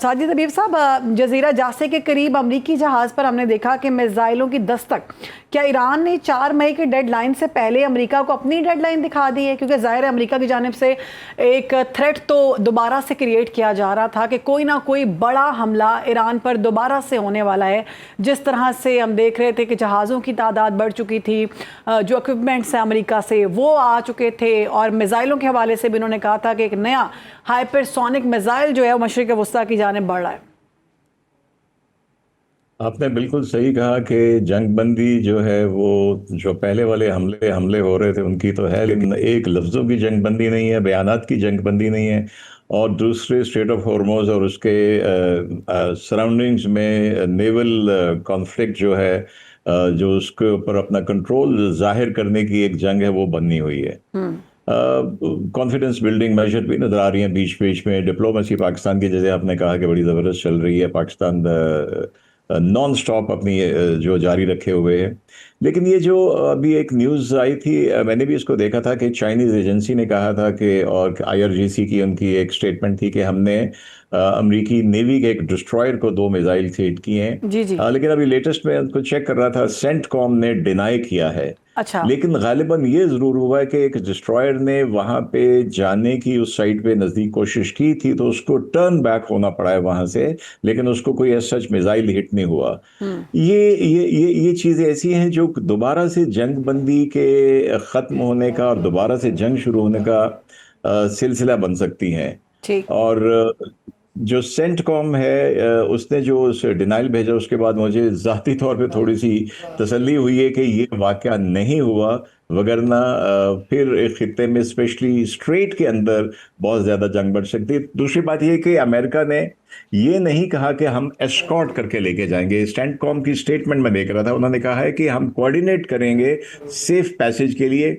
साजिद हबीब साहब, जजीरा जासे के करीब अमरीकी जहाज़ पर हमने देखा कि मिसाइलों की दस्तक, क्या ईरान ने 4 मई के डेडलाइन से पहले अमेरिका को अपनी डेडलाइन दिखा दी है? क्योंकि ज़ाहिर है अमेरिका की जानिब से एक थ्रेट तो दोबारा से क्रिएट किया जा रहा था कि कोई ना कोई बड़ा हमला ईरान पर दोबारा से होने वाला है। जिस तरह से हम देख रहे थे कि जहाज़ों की तादाद बढ़ चुकी थी, जो इक्विपमेंट्स हैं अमेरिका से वो आ चुके थे, और मिसाइलों के हवाले से भी उन्होंने कहा था कि एक नया हाइपरसोनिक मिसाइल जो है वो मशरिक वस्ता की जानिब बढ़ रहा है। आपने बिल्कुल सही कहा कि जंगबंदी जो है वो जो पहले वाले हमले हमले हो रहे थे उनकी तो है, लेकिन एक लफ्ज़ों की जंगबंदी नहीं है, बयानात की जंगबंदी नहीं है। और दूसरे स्ट्रेट ऑफ हॉर्मोज और उसके सराउंडिंग्स में नेवल कॉन्फ्लिक्ट जो है, जो उसके ऊपर अपना कंट्रोल जाहिर करने की एक जंग है, वो बननी हुई है। कॉन्फिडेंस बिल्डिंग मेजर भी नजर आ रही हैं बीच बीच में। डिप्लोमेसी पाकिस्तान की, जैसे आपने कहा, कि बड़ी ज़बरदस्त चल रही है। पाकिस्तान नॉन स्टॉप अपनी जो जारी रखे हुए है। लेकिन ये जो अभी एक न्यूज़ आई थी, मैंने भी इसको देखा था कि चाइनीज़ एजेंसी ने कहा था कि, और आईआरजीसी की उनकी एक स्टेटमेंट थी कि हमने अमरीकी नेवी के एक डिस्ट्रॉयर को 2 मिसाइल हिट किए हैं। जी जी। लेकिन अभी लेटेस्ट में उनको चेक कर रहा था, सेंटकॉम ने डिनाई किया है। अच्छा। लेकिन गालिबन ये ज़रूर हुआ है कि एक डिस्ट्रॉयर ने वहाँ पे जाने की, उस साइट पे नज़दीक कोशिश की थी, तो उसको टर्न बैक होना पड़ा है वहाँ से। लेकिन उसको कोई ऐसा सच मिसाइल हिट नहीं हुआ। हम्म। ये चीज़ें ऐसी हैं जो दोबारा से जंग बंदी के ख़त्म होने का और दोबारा से जंग शुरू होने का सिलसिला बन सकती हैं। ठीक। और जो सेंटकॉम है, उसने जो उस डिनाइल भेजा, उसके बाद मुझे ज़ाती तौर पे थोड़ी सी तसल्ली हुई है कि ये वाक़या नहीं हुआ, वगरना फिर एक खित्ते में, स्पेशली स्ट्रेट के अंदर, बहुत ज़्यादा जंग बढ़ सकती है। दूसरी बात ये कि अमेरिका ने ये नहीं कहा कि हम एस्कॉर्ट करके लेके जाएंगे। स्टैंडकॉम की स्टेटमेंट में देख रहा था, उन्होंने कहा है कि हम कोऑर्डिनेट करेंगे सेफ पैसेज के लिए।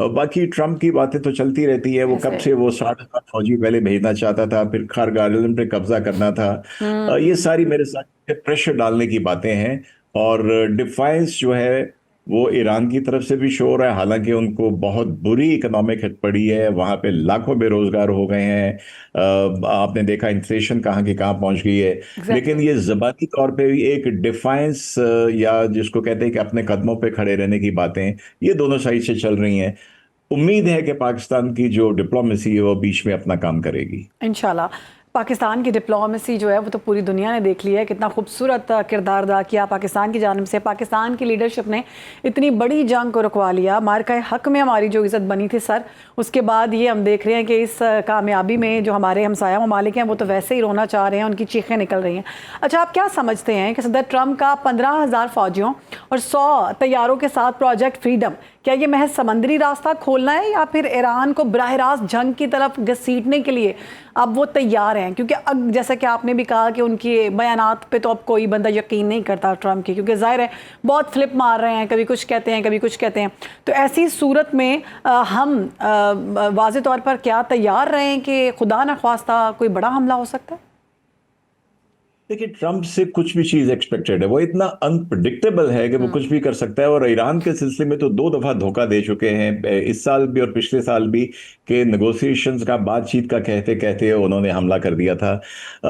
बाकी ट्रंप की बातें तो चलती रहती है, वो कब ऐसे। से वो 60,000 फौजी पहले भेजना चाहता था, फिर कारगिल पे कब्जा करना था। ये हम्म। सारी मेरे साथ प्रेशर डालने की बातें हैं। और डिफाइंस जो है वो ईरान की तरफ से भी शोर है, हालांकि उनको बहुत बुरी इकोनॉमिक हिट पड़ी है, वहां पे लाखों बेरोजगार हो गए हैं। आपने देखा इन्फ्लेशन कहाँ की कहाँ पहुंच गई है। लेकिन एग्जैक्टली। ये जबानी तौर पे भी एक डिफाइंस, या जिसको कहते हैं कि अपने कदमों पे खड़े रहने की बातें, ये दोनों साइड से चल रही हैं। उम्मीद है कि पाकिस्तान की जो डिप्लोमेसी है वो बीच में अपना काम करेगी। इंशाल्लाह। पाकिस्तान की डिप्लोमेसी जो है वो तो पूरी दुनिया ने देख लिया है, कितना खूबसूरत किरदार अदा किया पाकिस्तान की जानिब से। पाकिस्तान की लीडरशिप ने इतनी बड़ी जंग को रुकवा लिया, मार्का हक में हमारी जो इज़्ज़त बनी थी सर, उसके बाद ये हम देख रहे हैं कि इस कामयाबी में जो हमारे हमसाया ममालिक हैं वो तो वैसे ही रोना चाह रहे हैं, उनकी चीखें निकल रही हैं। अच्छा, आप क्या समझते हैं कि सदर ट्रंप का 15,000 फौजियों और 100 तैयारों के साथ प्रोजेक्ट फ्रीडम, क्या ये महज समंदरी रास्ता खोलना है, या फिर ईरान को बराह रास्त जंग की तरफ घसीटने के लिए अब वो तैयार हैं? क्योंकि अब जैसा कि आपने भी कहा कि उनके बयानात पे तो अब कोई बंदा यकीन नहीं करता ट्रंप की, क्योंकि जाहिर है बहुत फ्लिप मार रहे हैं, कभी कुछ कहते हैं कभी कुछ कहते हैं। तो ऐसी सूरत में हम वाज़े तौर पर क्या तैयार रहें कि खुदा न ख्वास्ता कोई बड़ा हमला हो सकता है? देखिए, ट्रंप से कुछ भी चीज एक्सपेक्टेड है, वो इतना अनप्रडिक्टेबल है कि वो कुछ भी कर सकता है। और ईरान के सिलसिले में तो 2 दफा धोखा दे चुके हैं, इस साल भी और पिछले साल भी, कि नेगोशिएशंस का, बातचीत का कहते कहते उन्होंने हमला कर दिया था।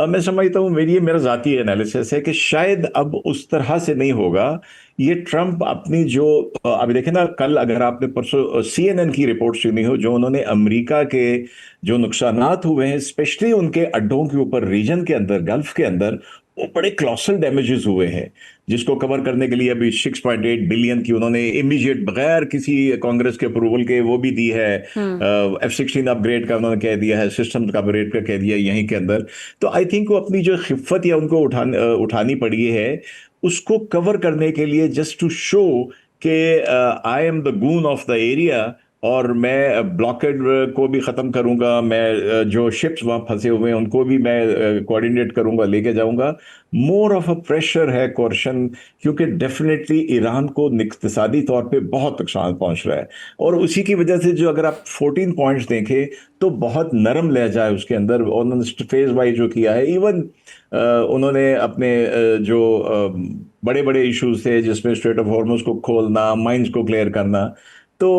मैं समझता हूँ, मेरा जाती एनालिसिस है कि शायद अब उस तरह से नहीं होगा। ये ट्रंप अपनी जो, अभी देखें ना, कल अगर आपने परसों सीएनएन की रिपोर्ट सुनी हो, जो उन्होंने अमेरिका के जो नुकसानात हुए हैं स्पेशली उनके अड्डों के ऊपर, रीजन के अंदर, गल्फ के अंदर, वो बड़े क्लॉसल डैमेजेस हुए हैं, जिसको कवर करने के लिए अभी 6.8 बिलियन की उन्होंने इमीडिएट, बगैर किसी कांग्रेस के अप्रूवल के, वो भी दी है। F-16 अपग्रेड का उन्होंने कह दिया है, सिस्टम का अपग्रेड का कह दिया है यहीं के अंदर। तो आई थिंक वो अपनी जो खिफ्फत या उनको उठानी पड़ी है, उसको कवर करने के लिए, जस्ट टू शो कि I am the goon of the area, और मैं ब्लॉकेड को भी ख़त्म करूंगा, मैं जो शिप्स वहाँ फंसे हुए हैं उनको भी मैं कोऑर्डिनेट करूंगा, लेके जाऊंगा। मोर ऑफ अ प्रेशर है, कोर्शन, क्योंकि डेफिनेटली ईरान को इक्तिसादी तौर पे बहुत नुकसान पहुंच रहा है। और उसी की वजह से जो, अगर आप 14 पॉइंट्स देखें, तो बहुत नरम लहजा है उसके अंदर। उन्होंने फेज वाइज जो किया है, इवन उन्होंने अपने जो बड़े बड़े इश्यूज थे, जिसमें स्ट्रेट ऑफ हॉर्मुज को खोलना, माइंस को क्लियर करना, तो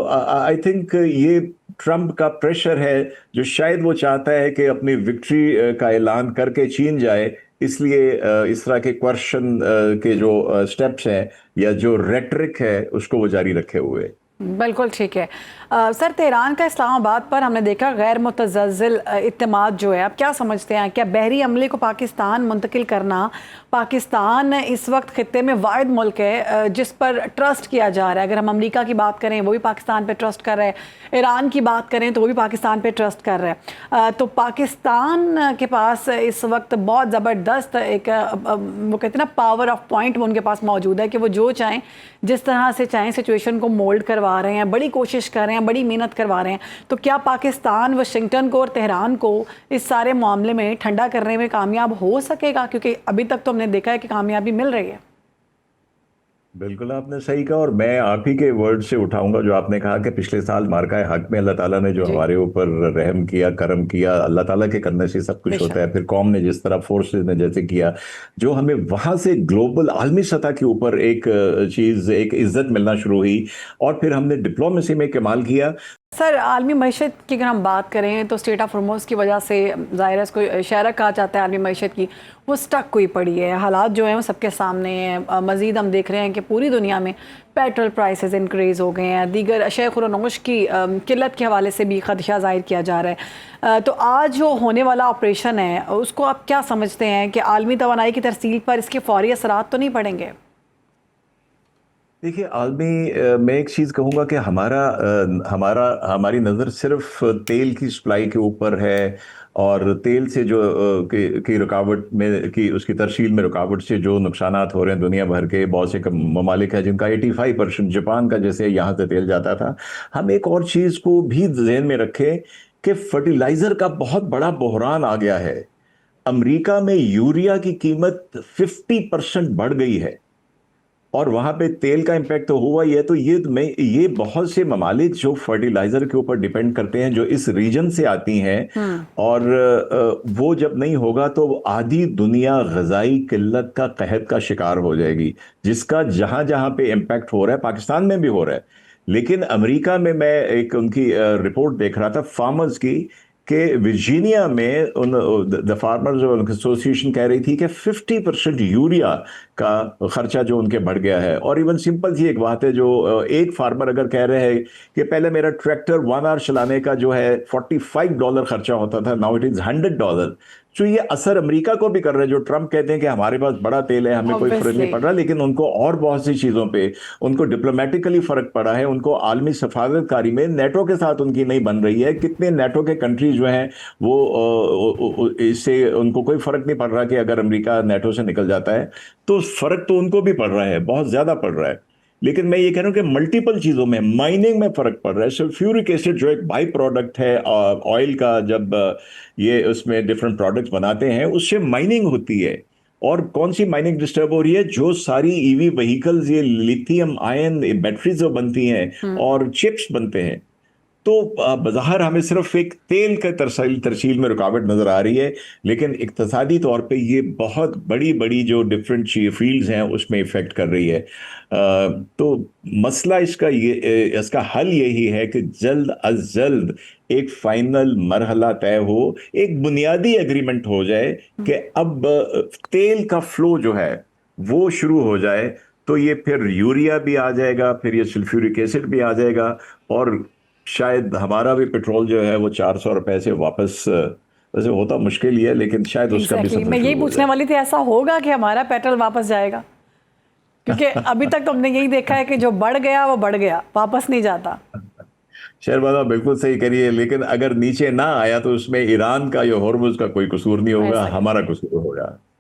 आई थिंक ये ट्रम्प का प्रेशर है, जो शायद वो चाहता है कि अपनी विक्ट्री का ऐलान करके चीन जाए, इसलिए इस तरह के क्वेश्चन के जो स्टेप्स हैं या जो रेटरिक है उसको वो जारी रखे हुए। बिल्कुल ठीक है। सर, तेहरान का इस्लामाबाद पर हमने देखा गैर मुतज़्ज़ल इत्तेमाद जो है, आप क्या समझते हैं, क्या बहरी अमले को पाकिस्तान मुंतकिल करना, पाकिस्तान इस वक्त खित्ते में वाहिद मुल्क है जिस पर ट्रस्ट किया जा रहा है। अगर हम अमेरिका की बात करें वो भी पाकिस्तान पे ट्रस्ट कर रहे हैं, ईरान की बात करें तो वो भी पाकिस्तान पे ट्रस्ट कर रहे हैं, तो पाकिस्तान के पास इस वक्त बहुत ज़बरदस्त एक वो कहते हैं ना पावर ऑफ पॉइंट वो उनके पास मौजूद है कि वो जो चाहें जिस तरह से चाहें सिचुएशन को मोल्ड करवा रहे हैं, बड़ी कोशिश कर रहे हैं, बड़ी मेहनत करवा रहे हैं। तो क्या पाकिस्तान वाशिंगटन को और तेहरान को इस सारे मामले में ठंडा करने में कामयाब हो सकेगा? क्योंकि अभी तक तो हमने देखा है कि कामयाबी मिल रही है। बिल्कुल आपने सही कहा, और मैं आप ही के वर्ड से उठाऊंगा जो आपने कहा कि पिछले साल मार्का हक में अल्लाह ताला ने जो जी। हमारे ऊपर रहम किया, करम किया, अल्लाह ताला के करने से सब कुछ होता है। फिर कौम ने जिस तरह, फोर्सेस ने जैसे किया, जो हमें वहां से ग्लोबल आलमी सतह के ऊपर एक चीज, एक इज्जत मिलना शुरू हुई, और फिर हमने डिप्लोमेसी में कमाल किया। सर, आलमी मईशत की अगर हम बात करें तो स्टेट ऑफ हॉर्मुज़ की वजह से ज़ाहिर है इसको शहरक कहा जाता है, आलमी मईशत की वो स्टक हुई पड़ी है। हालात जो हैं वो सबके सामने हैं। मज़ीद हम देख रहे हैं कि पूरी दुनिया में पेट्रोल प्राइसेस इंक्रीज़ हो गए हैं। दीगर अशय खुरनोश की किल्लत के हवाले से भी खदशा ज़ाहिर किया जा रहा है। तो आज जो होने वाला ऑपरेशन है उसको आप क्या समझते हैं कि आलमी तवानाई की तरसील पर इसके फौरी असरात तो नहीं पड़ेंगे? देखिए, मैं एक चीज़ कहूँगा कि हमारी नज़र सिर्फ तेल की सप्लाई के ऊपर है, और तेल से जो की रुकावट में की उसकी तरसील में रुकावट से जो नुकसानात हो रहे हैं दुनिया भर के बहुत से ममालिक हैं जिनका 85% जापान का जैसे यहाँ से तेल जाता था। हम एक और चीज़ को भी जहन में रखें कि फर्टिलाइज़र का बहुत बड़ा बहरान आ गया है। अमेरिका में यूरिया की कीमत 50% बढ़ गई है, और वहां पे तेल का इम्पैक्ट तो हुआ ही है। तो ये बहुत से ममालिक जो फर्टिलाइजर के ऊपर डिपेंड करते हैं, जो इस रीजन से आती हैं, और वो जब नहीं होगा तो आधी दुनिया गजाई किल्लत का, कहत का शिकार हो जाएगी, जिसका जहां जहां पे इम्पैक्ट हो रहा है पाकिस्तान में भी हो रहा है। लेकिन अमेरिका में मैं एक उनकी रिपोर्ट देख रहा था फार्मर्स की, कि वर्जीनिया में द फार्मर्स एसोसिएशन कह रही थी कि 50% यूरिया का खर्चा जो उनके बढ़ गया है। और इवन सिंपल सी एक बात है, जो एक फार्मर अगर कह रहे हैं कि पहले मेरा ट्रैक्टर 1 आवर चलाने का जो है $45 खर्चा होता था, नाउ इट इज $100। तो ये असर अमेरिका को भी कर रहा है। जो ट्रम्प कहते हैं कि हमारे पास बड़ा तेल है, हमें कोई फर्क नहीं पड़ रहा, लेकिन उनको और बहुत सी चीजों पे उनको डिप्लोमेटिकली फर्क पड़ा है। उनको आलमी सफारतकारी में नेटो के साथ उनकी नहीं बन रही है। कितने नेटो के कंट्रीज जो हैं वो इससे उनको कोई फर्क नहीं पड़ रहा कि अगर अमेरिका नेटो से निकल जाता है तो फर्क तो उनको भी पड़ रहा है, बहुत ज्यादा पड़ रहा है। लेकिन मैं ये कह रहा हूं कि मल्टीपल चीजों में, माइनिंग में फर्क पड़ रहा है। सल्फ्यूरिक एसिड जो एक बाई प्रोडक्ट है ऑयल का, जब ये उसमें डिफरेंट प्रोडक्ट्स बनाते हैं उससे माइनिंग होती है। और कौन सी माइनिंग डिस्टर्ब हो रही है? जो सारी ईवी व्हीकल्स, ये लिथियम आयन बैटरीज जो बनती हैं और चिप्स बनते हैं, तो बज़ाहिर हमें सिर्फ एक तेल के तरसील में रुकावट नजर आ रही है, लेकिन इक्तसादी तौर पे ये बहुत बड़ी बड़ी जो डिफरेंट फील्ड्स हैं उसमें इफेक्ट कर रही है। तो मसला इसका हल यही है कि जल्द अज जल्द एक फाइनल मरहला तय हो, एक बुनियादी एग्रीमेंट हो जाए कि अब तेल का फ्लो जो है वो शुरू हो जाए, तो ये फिर यूरिया भी आ जाएगा, फिर ये सल्फ्यूरिक एसिड भी आ जाएगा, और शायद हमारा भी पेट्रोल जो है वो 400 रुपए से वापस, वैसे होता मुश्किल ही है, लेकिन शायद उसका भी सफर मैं यही शुरू हो पूछने जाए। वाली थी, ऐसा होगा कि हमारा पेट्रोल वापस जाएगा? क्योंकि अभी तक तो हमने यही देखा है कि जो बढ़ गया वो बढ़ गया, वापस नहीं जाता। शहरबाज़ बिल्कुल सही करिए, लेकिन अगर नीचे ना आया तो उसमें ईरान का या हॉर्मुज़ का कोई कसूर नहीं होगा, ऐसा ही हमारा कसूर होगा।